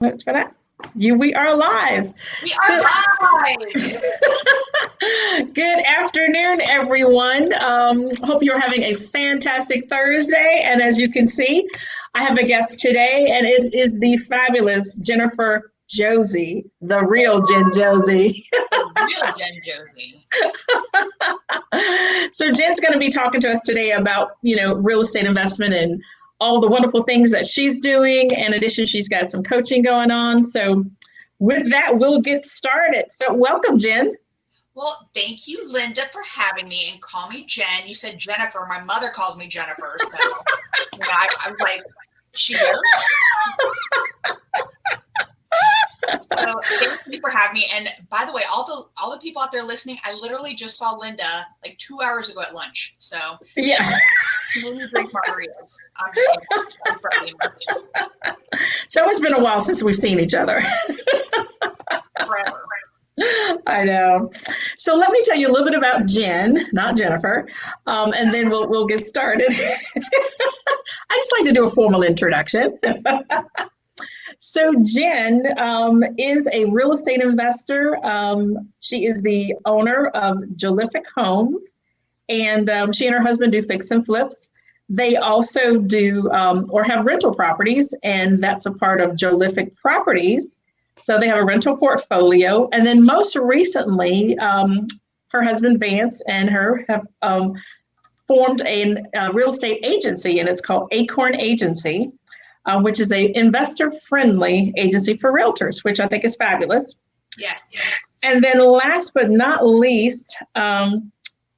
What's for that? We are live. We are So, live. good afternoon, everyone. Hope you're having a fantastic Thursday. And as you can see, I have a guest today, and it is the fabulous Jennifer Josey, the real Jen Josey. The real Jen Josey. So Jen's going to be talking to us today about, real estate investment and all the wonderful things that she's doing. In addition, she's got some coaching going on. So with that, we'll get started. So welcome, Jen. Well, thank you, Linda, for having me and call me Jen. You said Jennifer. My mother calls me Jennifer. So I was like, she here? So thank you for having me. And by the way, all the people out there listening, I literally just saw Linda like 2 hours ago at lunch. So Yeah. she made me drink margaritas. I'm just kidding. So it's been a while since we've seen each other. Forever. I know. So let me tell you a little bit about Jen, not Jennifer, and then we'll get started. I just like to do a formal introduction. So Jen is a real estate investor. She is the owner of Jolific Homes, and she and her husband do fix and flips. They also do or have rental properties, and that's a part of Jolific Properties. So they have a rental portfolio. And then most recently, her husband Vance and her have formed a real estate agency, and it's called Acorn Agency, which is a investor-friendly agency for realtors, which I think is fabulous. Yes. And then last but not least,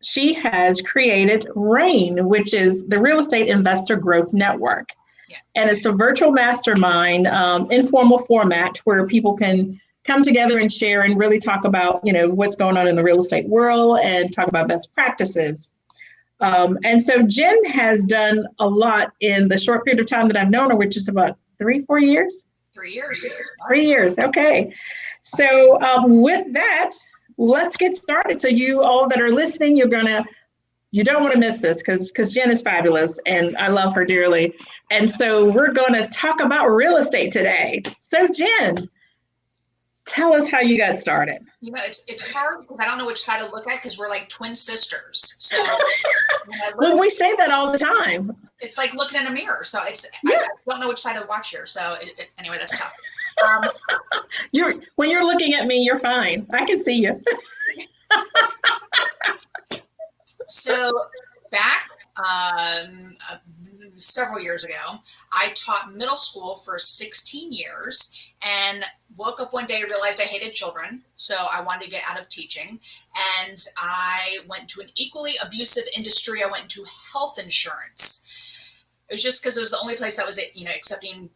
she has created RAIN, which is the Real Estate Investor Growth Network. Yeah. And it's a virtual mastermind, informal format where people can come together and share and really talk about, what's going on in the real estate world and talk about best practices. And so Jen has done a lot in the short period of time that I've known her, which is about 4 years. 3 years. 3 years. Okay. So with that, let's get started. So you all that are listening, you don't want to miss this because Jen is fabulous and I love her dearly. And so we're going to talk about real estate today. So Jen, tell us how you got started. It's hard because I don't know which side to look at because we're like twin sisters. So well, we say that all the time. It's like looking in a mirror. So I don't know which side to watch here. So anyway, that's tough. When you're looking at me, you're fine. I can see you. So back several years ago, I taught middle school for 16 years and woke up one day and realized I hated children. So I wanted to get out of teaching. And I went to an equally abusive industry. I went into health insurance. It was just because it was the only place that was, accepting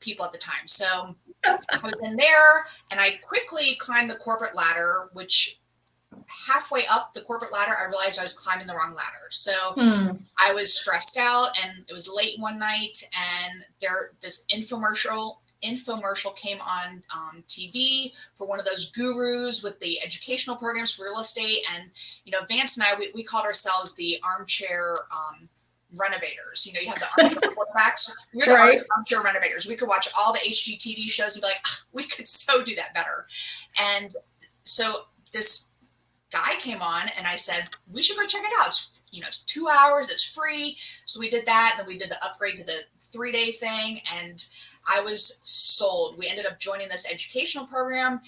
people at the time. So I was in there and I quickly climbed the corporate ladder, which halfway up the corporate ladder, I realized I was climbing the wrong ladder. So I was stressed out and it was late one night and this infomercial came on TV for one of those gurus with the educational programs for real estate. And, Vance and I, we called ourselves the armchair renovators. You have the armchair quarterbacks. We're the right. Armchair renovators. We could watch all the HGTV shows and be like, we could so do that better. And so this guy came on and I said, we should go check it out. It's 2 hours, it's free. So we did that. Then we did the upgrade to the 3-day thing. And I was sold. We ended up joining this educational program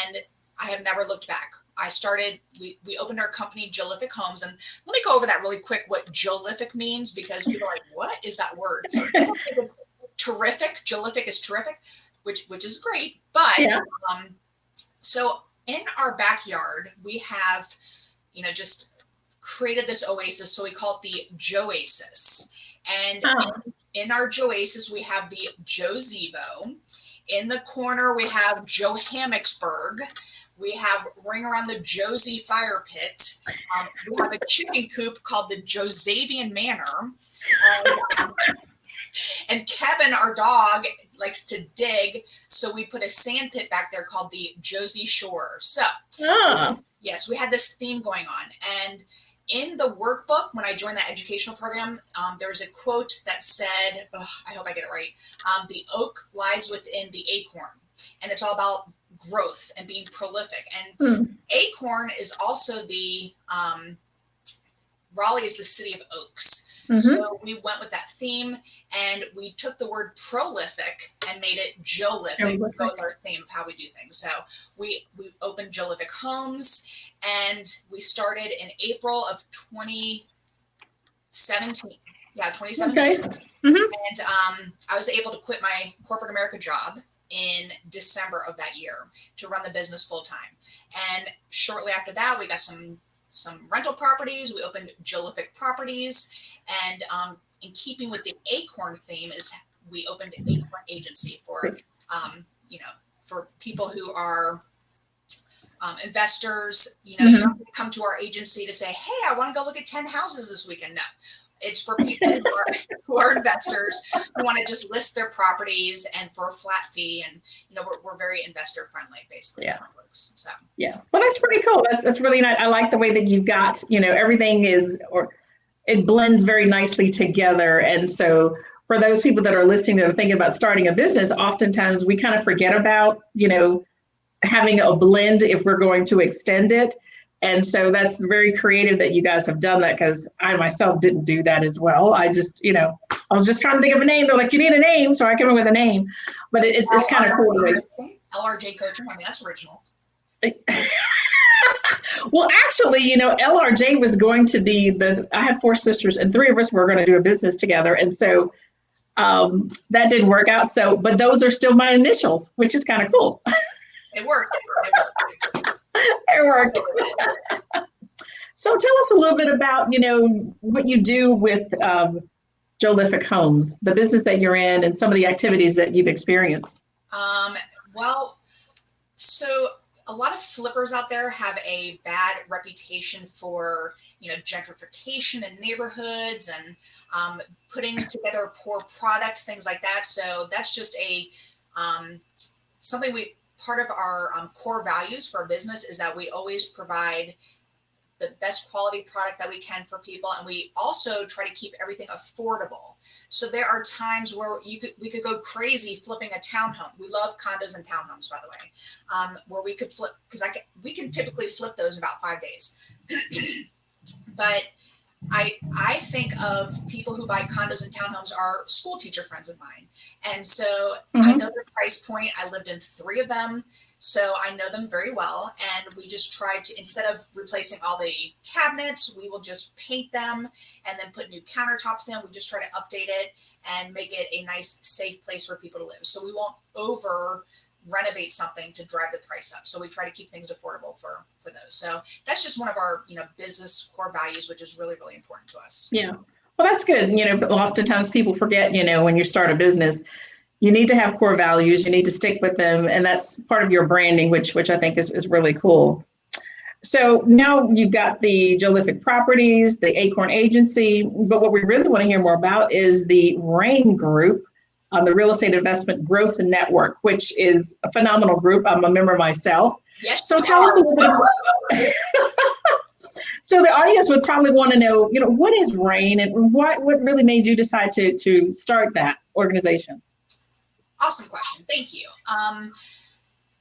and I have never looked back. We opened our company, Jolific Homes. And let me go over that really quick, what Jolific means, because people are like, what is that word? It's terrific. Jolific is terrific, which is great. But so in our backyard, we have, just created this oasis. So we call it the Joasis. And in our Joasis, we have the Josebo. In the corner, we have Johannesburg. We have Ring Around the Josie Fire Pit. We have a chicken coop called the Josavian Manor. And Kevin, our dog, likes to dig. So we put a sand pit back there called the Josie Shore. So, yes, we had this theme going on. And in the workbook, when I joined that educational program, there was a quote that said, I hope I get it right, the oak lies within the acorn. And it's all about growth and being prolific. And acorn is also Raleigh is the city of oaks. So we went with that theme, and we took the word prolific and made it Jolific, go with our theme of how we do things. So we opened Jolific Homes, and we started in April of 2017. Yeah, 2017. Okay. And I was able to quit my corporate America job in December of that year to run the business full time. And shortly after that, we got some rental properties. We opened Jolific Properties, and in keeping with the acorn theme, is we opened an acorn agency for for people who are investors. You don't have to come to our agency to say, hey, I want to go look at 10 houses this weekend. No, it's for people who are investors who want to just list their properties and for a flat fee. And we're very investor friendly, basically. Yeah. So yeah, well, that's pretty cool. That's really nice. I like the way that you've got, everything it blends very nicely together. And so for those people that are listening that are thinking about starting a business, oftentimes we kind of forget about, having a blend if we're going to extend it. And so that's very creative that you guys have done that, because I myself didn't do that as well. I just, I was just trying to think of a name. They're like, you need a name. So I came up with a name, but it's kind of cool. LRJ Coaching. I mean, that's original. Well, actually, LRJ was going to be I had 4 sisters, and 3 of us were going to do a business together. And so that didn't work out. So, but those are still my initials, which is kind of cool. It worked. It worked. So tell us a little bit about, what you do with Jolific Homes, the business that you're in, and some of the activities that you've experienced. So a lot of flippers out there have a bad reputation for, gentrification in neighborhoods and putting together poor product, things like that. So that's just something part of our core values for our business is that we always provide the best quality product that we can for people. And we also try to keep everything affordable. So there are times where we could go crazy flipping a townhome. We love condos and townhomes, by the way, where we could flip, because we can typically flip those in about 5 days. But I think of people who buy condos and townhomes are school teacher friends of mine. And so I know their price point. I lived in 3 of them. So I know them very well. And we just try to, instead of replacing all the cabinets, we will just paint them and then put new countertops in. We just try to update it and make it a nice, safe place for people to live. So we won't over renovate something to drive the price up. So we try to keep things affordable for those. So that's just one of our, business core values, which is really, really important to us. Yeah. Well, that's good. But oftentimes people forget, when you start a business, you need to have core values, you need to stick with them. And that's part of your branding, which I think is really cool. So now you've got the Jolific Properties, the Acorn Agency, but what we really want to hear more about is the RAIN Group, the Real Estate Investment Growth Network, which is a phenomenal group. I'm a member myself. Yes. So tell us a little bit about So the audience would probably want to know, what is RAIN and what really made you decide to start that organization? Awesome question. Thank you.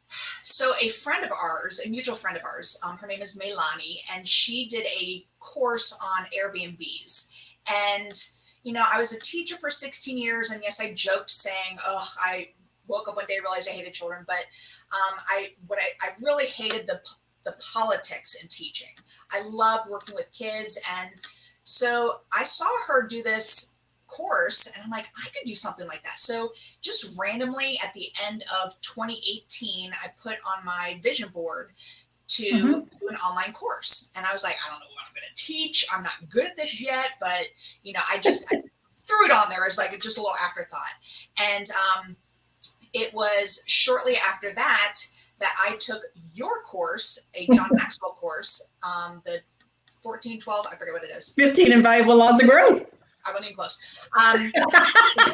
So a friend of ours, a mutual friend of ours, her name is Melanie, and she did a course on Airbnbs. And I was a teacher for 16 years, and yes, I joked saying, I woke up one day and realized I hated children, but I really hated the politics in teaching. I loved working with kids, and so I saw her do this course, and I'm like, I could do something like that. So just randomly at the end of 2018, I put on my vision board to do an online course. And I was like, I don't know what I'm going to teach. I'm not good at this yet, but I threw it on there as like just a little afterthought. And it was shortly after that I took your course, a John Maxwell course, the 14-12, I forget what it is. 15 Invaluable Laws of Growth. I wasn't even close.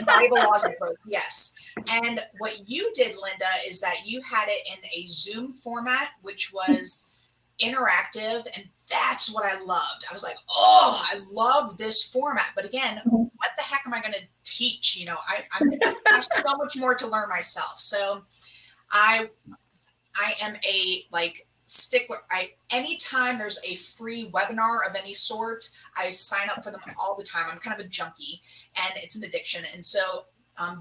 Valuable Laws of Growth, yes. And what you did, Linda, is that you had it in a Zoom format, which was interactive, and that's what I loved. I was like, oh, I love this format. But again, Mhm. what the heck am I going to teach? I have so much more to learn myself. So I I am a like stickler. Anytime there's a free webinar of any sort, I sign up for them all the time. I'm kind of a junkie, and it's an addiction. And so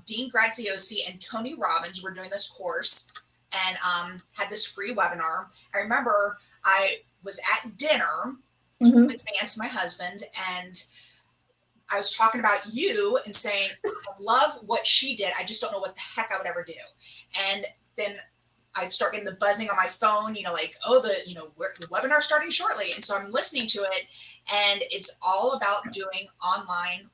Dean Graziosi and Tony Robbins were doing this course and had this free webinar. I remember I was at dinner Mhm. with Vance, my husband, and I was talking about you and saying, I love what she did. I just don't know what the heck I would ever do. And then I'd start getting the buzzing on my phone, like, oh, the webinar starting shortly. And so I'm listening to it, and it's all about doing online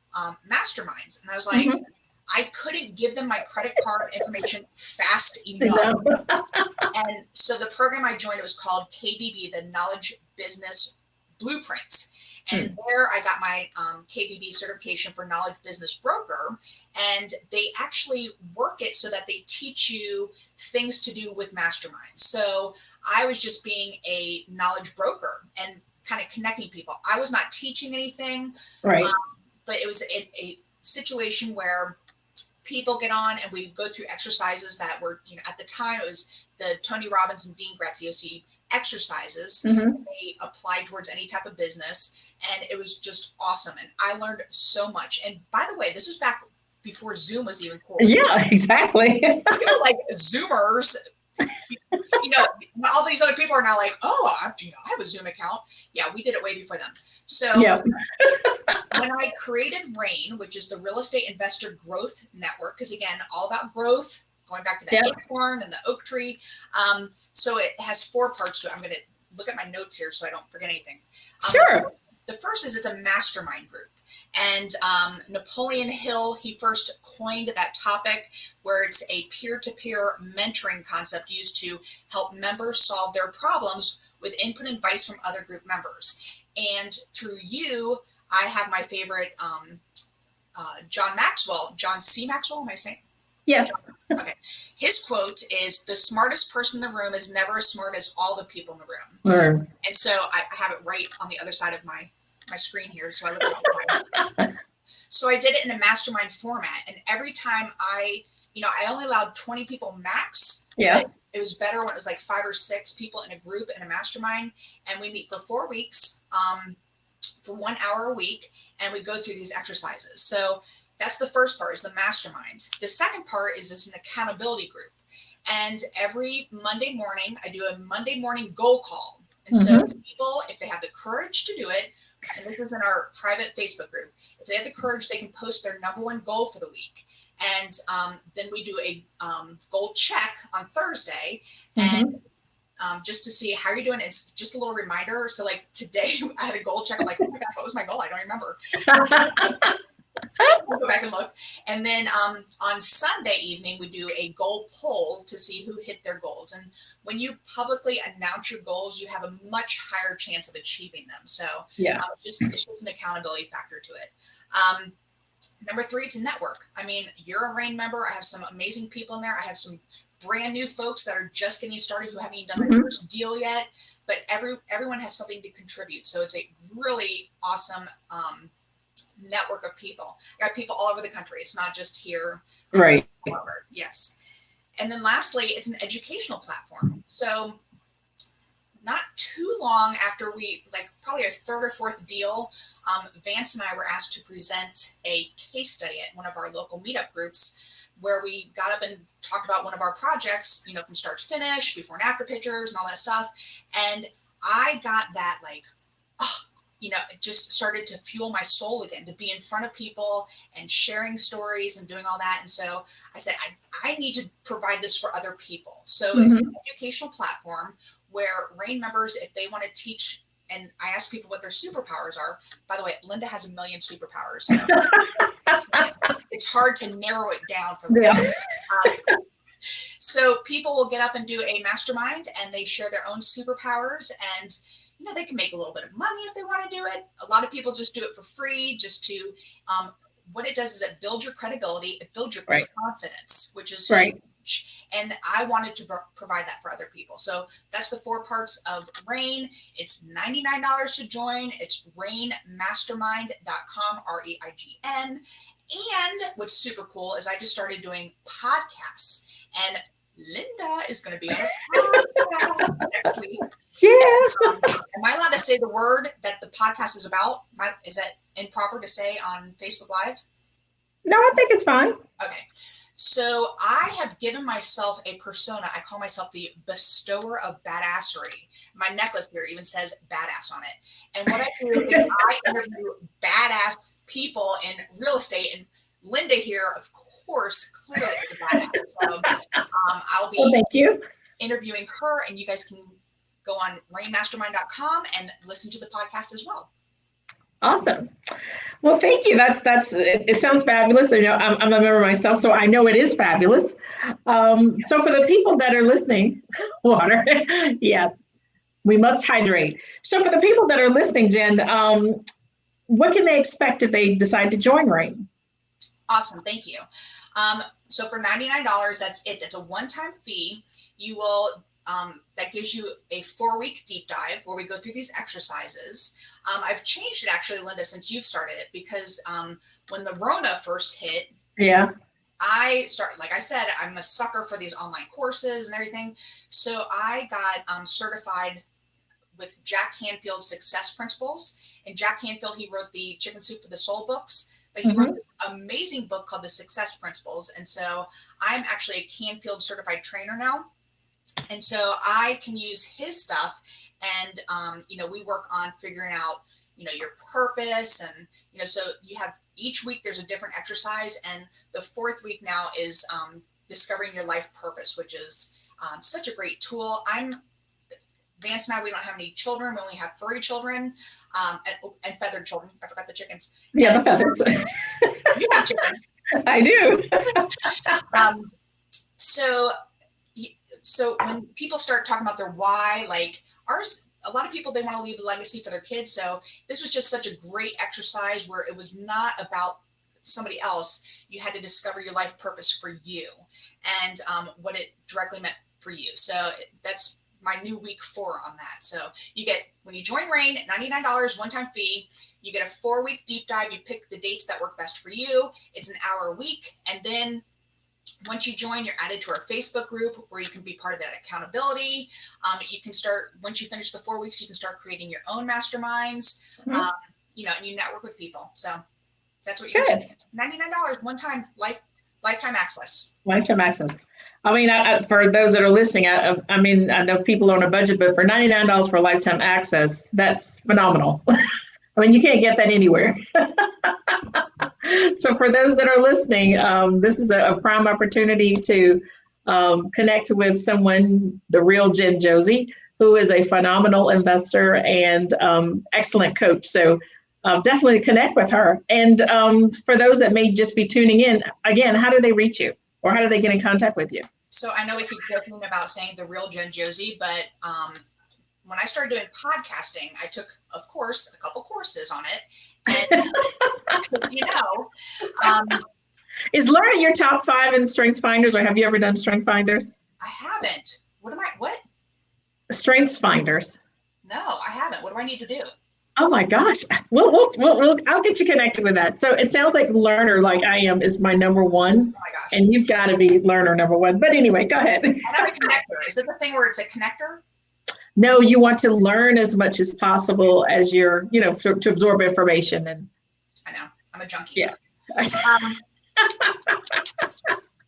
masterminds. And I was like, Mhm. I couldn't give them my credit card information fast I enough. know. And so the program I joined, it was called KBB, the Knowledge Business Blueprint. And Hmm. there I got my KBB certification for Knowledge Business Broker. And they actually work it so that they teach you things to do with masterminds. So I was just being a knowledge broker and kind of connecting people. I was not teaching anything, Right. but it was a situation where people get on and we go through exercises that were, at the time it was the Tony Robbins and Dean Graziosi exercises. Mhm. They applied towards any type of business, and it was just awesome. And I learned so much. And by the way, this was back before Zoom was even cool. Yeah, exactly. We were like Zoomers. All these other people are now like, oh, I have a Zoom account. Yeah, we did it way before them. So Yeah. when I created RAIN, which is the Real Estate Investor Growth Network, because again, all about growth, going back to that Yeah. acorn and the oak tree. So it has 4 parts to it. I'm going to look at my notes here so I don't forget anything. Sure. The first is it's a mastermind group. And Napoleon Hill, he first coined that topic, where it's a peer-to-peer mentoring concept used to help members solve their problems with input and advice from other group members. And through you, I have my favorite John C. Maxwell, am I saying? Yes. Okay. His quote is, the smartest person in the room is never as smart as all the people in the room. Or, And so I have it right on the other side of my screen here. So I look at it. So I did it in a mastermind format. And every time I only allowed 20 people max. yeah. But it was better when it was like 5 or 6 people in a group in a mastermind. And we meet for 4 weeks, for 1 hour a week. And we go through these exercises. So that's the first part, is the mastermind. The second part is this an accountability group. And every Monday morning, I do a Monday morning goal call. And so people, if they have the courage to do it, and this is in our private Facebook group, if they have the courage, they can post their number 1 goal for the week. And then we do a goal check on Thursday, and just to see how you're doing. It's just a little reminder. So like today, I had a goal check. I'm like, oh my gosh, what was my goal? I don't remember. I'll go back and look. And then on Sunday evening, we do a goal poll to see who hit their goals. And when you publicly announce your goals, you have a much higher chance of achieving them. So Yeah. it's just an accountability factor to it. Number 3, it's a network. I mean, you're a RAIN member. I have some amazing people in there. I have some brand new folks that are just getting started who haven't even done their first deal yet. But everyone has something to contribute. So it's a really awesome network of people. I got people all over the country. It's not just here. Right. Yes. And then lastly, it's an educational platform. So not too long after we, like probably our 3rd or 4th deal, Vance and I were asked to present a case study at one of our local meetup groups, where we got up and talked about one of our projects, from start to finish, before and after pictures and all that stuff. And I got that it just started to fuel my soul again, to be in front of people and sharing stories and doing all that. And so I said, I need to provide this for other people. So it's an educational platform where RAIN members, if they want to teach, and I ask people what their superpowers are. By the way, Linda has a million superpowers. So it's hard to narrow it down for Linda. Yeah. So people will get up and do a mastermind, and they share their own superpowers, and they can make a little bit of money if they want to do it. A lot of people just do it for free, just to, what it does is it builds your credibility, it builds your confidence, which is huge. And I wanted to provide that for other people. So that's the 4 parts of RAIN. It's $99 to join. It's rainmastermind.com, REIGN. And what's super cool is I just started doing podcasts, and Linda is going to be on a podcast next week. Yeah. Am I allowed to say the word that the podcast is about? Is that improper to say on Facebook Live? No, I think it's fine. Okay. So I have given myself a persona. I call myself the bestower of badassery. My necklace here even says badass on it. And what I do is I interview badass people in real estate. And Linda here, of course, clearly is a badass. So I'll be thank you. interviewing her, and you guys can go on rainmastermind.com and listen to the podcast as well. Awesome. Well, thank you. It sounds fabulous. You know, I'm a member myself, so I know it is fabulous. So for the people that are listening, water, yes, we must hydrate. So for the people that are listening, Jen, what can they expect if they decide to join RAIN? Awesome. Thank you. So for $99, that's it. That's a one-time fee. You will, that gives you a 4-week deep dive where we go through these exercises. I've changed it actually, Linda, since you've started it, because when the Rona first hit, yeah, like I said, I'm a sucker for these online courses and everything. So I got certified with Jack Canfield's Success Principles. And Jack Canfield, he wrote the Chicken Soup for the Soul books, but he wrote this amazing book called The Success Principles. And so I'm actually a Canfield certified trainer now. And so I can use his stuff, and, you know, we work on figuring out, you know, your purpose. And, you know, so you have each week there's a different exercise. And the 4th week now is discovering your life purpose, which is such a great tool. Vance and I, we don't have any children. We only have furry children and feathered children. I forgot the chickens. Yeah, the feathers. You have chickens. I do. So when people start talking about their why, like ours, a lot of people, they want to leave a legacy for their kids. So this was just such a great exercise where it was not about somebody else. You had to discover your life purpose for you and what it directly meant for you. So that's my new week 4 on that. So you get, when you join RAIN, $99 one-time fee. You get a 4-week deep dive. You pick the dates that work best for you. It's an hour a week. And then once you join, you're added to our Facebook group where you can be part of that accountability. You can start, once you finish the 4 weeks, you can start creating your own masterminds, you know, and you network with people. So that's what you get. $99 one-time lifetime access. Lifetime access. I mean, for those that are listening, I mean, I know people are on a budget, but for $99 for lifetime access, that's phenomenal. I mean, you can't get that anywhere. So for those that are listening, this is a prime opportunity to connect with someone, the real Jen Josey, who is a phenomenal investor and excellent coach. So definitely connect with her. And for those that may just be tuning in, again, how do they reach you? Or how do they get in contact with you? So I know we keep joking about saying the real Jen Josey, but when I started doing podcasting, I took, of course, a couple courses on it. And because, you know. Is learning your top 5 in Strengths Finders, or have you ever done Strengths Finders? I haven't. What? Strengths Finders. No, I haven't. What do I need to do? Oh my gosh. I'll get you connected with that. So it sounds like learner, like I am, is my number 1. Oh my gosh. And you've got to be learner number 1. But anyway, go ahead. And I'm a connector. Is it the thing where it's a connector? No, you want to learn as much as possible as you're, you know, to absorb information. And I know. I'm a junkie. Yeah.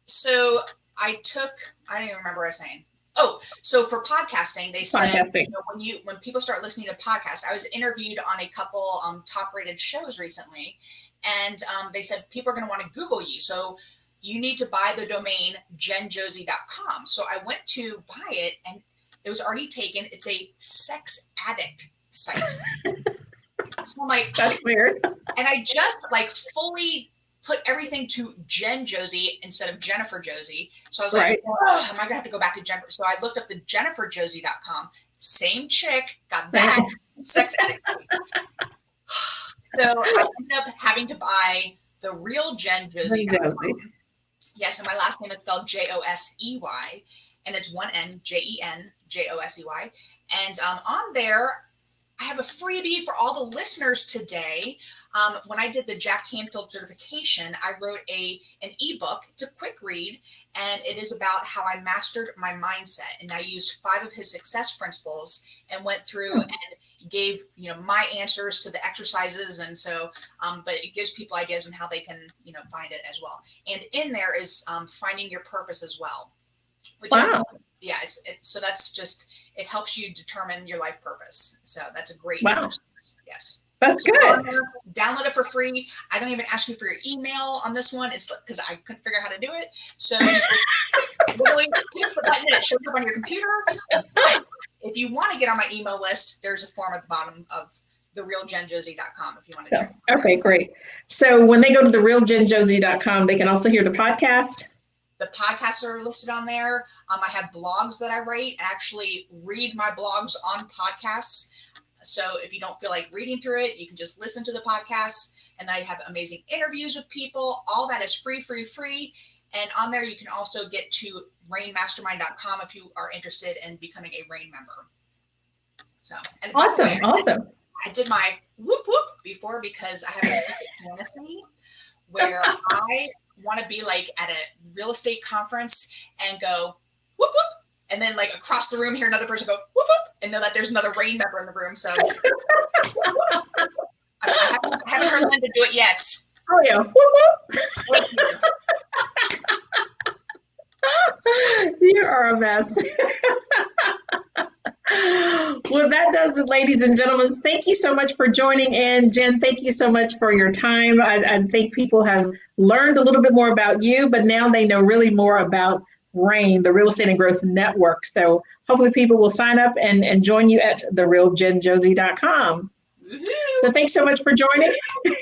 So I don't even remember what I was saying. Oh, so for podcasting, they said, you know, when people start listening to podcasts, I was interviewed on a couple top-rated shows recently, and they said people are going to want to Google you, so you need to buy the domain jenjosey.com. So I went to buy it, and it was already taken. It's a sex addict site. So I'm like, that's weird. And I just like fully put everything to Jen Josey instead of Jennifer Josey. So I was like, oh, am I gonna have to go back to Jennifer? So I looked up the jenniferjosey.com. Same chick, got that sex addict. So I ended up having to buy the real Jen Josey.com. Yes, and my last name is spelled Josey, and it's one N, Jen Josey. And on there, I have a freebie for all the listeners today. When I did the Jack Canfield certification, I wrote an ebook. It's a quick read, and it is about how I mastered my mindset. And I used 5 of his success principles and went through and gave my answers to the exercises. And so, but it gives people ideas on how they can find it as well. And in there is finding your purpose as well. Which Wow. So that's just, it helps you determine your life purpose. So that's a great exercise. Yes. That's So good. Download it for free. I don't even ask you for your email on this one. It's because I couldn't figure out how to do it. So literally push the button and it shows up on your computer. But if you want to get on my email list, there's a form at the bottom of therealjenjosey.com if you want to check it out. Okay, great. So when they go to therealjenjosey.com, they can also hear the podcast. The podcasts are listed on there. I have blogs that I write. I actually read my blogs on podcasts. So if you don't feel like reading through it, you can just listen to the podcasts. And I have amazing interviews with people. All that is free. And on there, you can also get to rainmastermind.com if you are interested in becoming a RAIN member. So, and awesome. I did my whoop whoop before because I have a secret fantasy where I want to be like at a real estate conference and go whoop whoop, and then like across the room hear another person go whoop whoop, and know that there's another RAIN member in the room. So I haven't heard Linda do it yet. Oh yeah, whoop whoop. You are a mess. Well, that does it, ladies and gentlemen. Thank you so much for joining in. Jen, thank you so much for your time. I think people have learned a little bit more about you, but now they know really more about RAIN, the Real Estate and Growth Network. So hopefully people will sign up and join you at therealjenjosey.com. So thanks so much for joining. Thank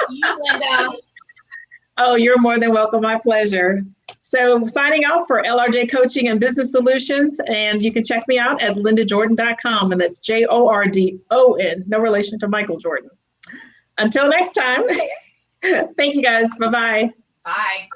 you, Linda. Oh, you're more than welcome. My pleasure. So signing off for LRJ Coaching and Business Solutions, and you can check me out at lindajordon.com, and that's Jordon, no relation to Michael Jordan. Until next time, thank you guys. Bye-bye. Bye.